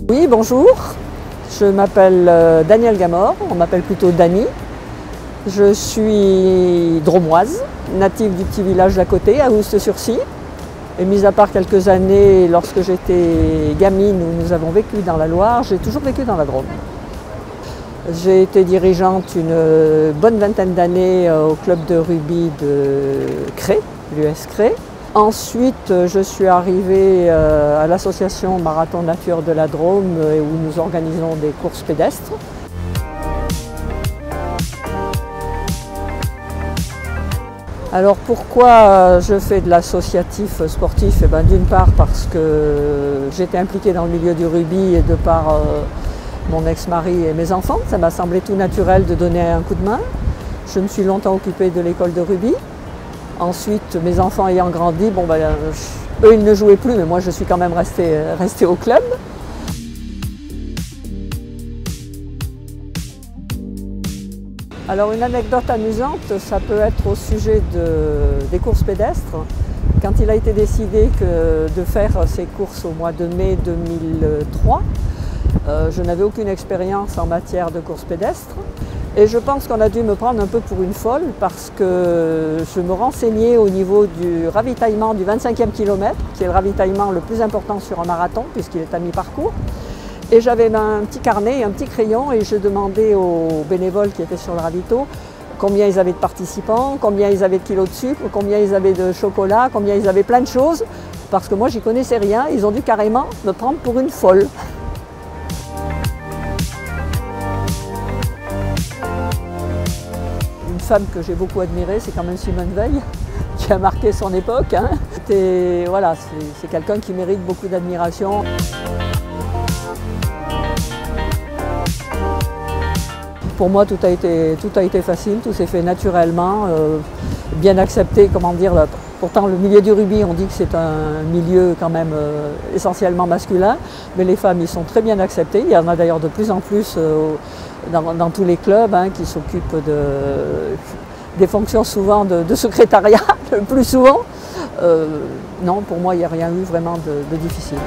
Oui, bonjour. Je m'appelle Danielle Gamor, on m'appelle plutôt Dani. Je suis dromoise, native du petit village d'à côté, à Oust-sur-Scie. Et mis à part quelques années, lorsque j'étais gamine, où nous avons vécu dans la Loire, j'ai toujours vécu dans la Drôme. J'ai été dirigeante une bonne vingtaine d'années au club de rugby de Cré, l'US Cré. Ensuite, je suis arrivée à l'association Marathon Nature de la Drôme où nous organisons des courses pédestres. Alors pourquoi je fais de l'associatif sportif? D'une part parce que j'étais impliquée dans le milieu du rugby et de par mon ex-mari et mes enfants. Ça m'a semblé tout naturel de donner un coup de main. Je me suis longtemps occupée de l'école de rugby. Ensuite, mes enfants ayant grandi, eux ils ne jouaient plus, mais moi je suis quand même restée au club. Alors une anecdote amusante, ça peut être au sujet des courses pédestres. Quand il a été décidé de faire ces courses au mois de mai 2003, je n'avais aucune expérience en matière de courses pédestres. Et je pense qu'on a dû me prendre un peu pour une folle parce que je me renseignais au niveau du ravitaillement du 25e kilomètre, qui est le ravitaillement le plus important sur un marathon puisqu'il est à mi-parcours. Et j'avais un petit carnet, un petit crayon et je demandais aux bénévoles qui étaient sur le ravito combien ils avaient de participants, combien ils avaient de kilos de sucre, combien ils avaient de chocolat, combien ils avaient plein de choses. Parce que moi j'y connaissais rien, ils ont dû carrément me prendre pour une folle. Une femme que j'ai beaucoup admirée, c'est quand même Simone Veil, qui a marqué son époque. Voilà, c'est quelqu'un qui mérite beaucoup d'admiration. Pour moi, tout a été facile, tout s'est fait naturellement, bien accepté, comment dire. Pourtant, le milieu du rugby, on dit que c'est un milieu quand même essentiellement masculin, mais les femmes, ils sont très bien acceptées. Il y en a d'ailleurs de plus en plus dans tous les clubs qui s'occupent des fonctions souvent de secrétariat, le plus souvent. Non, pour moi, il n'y a rien eu vraiment de difficile.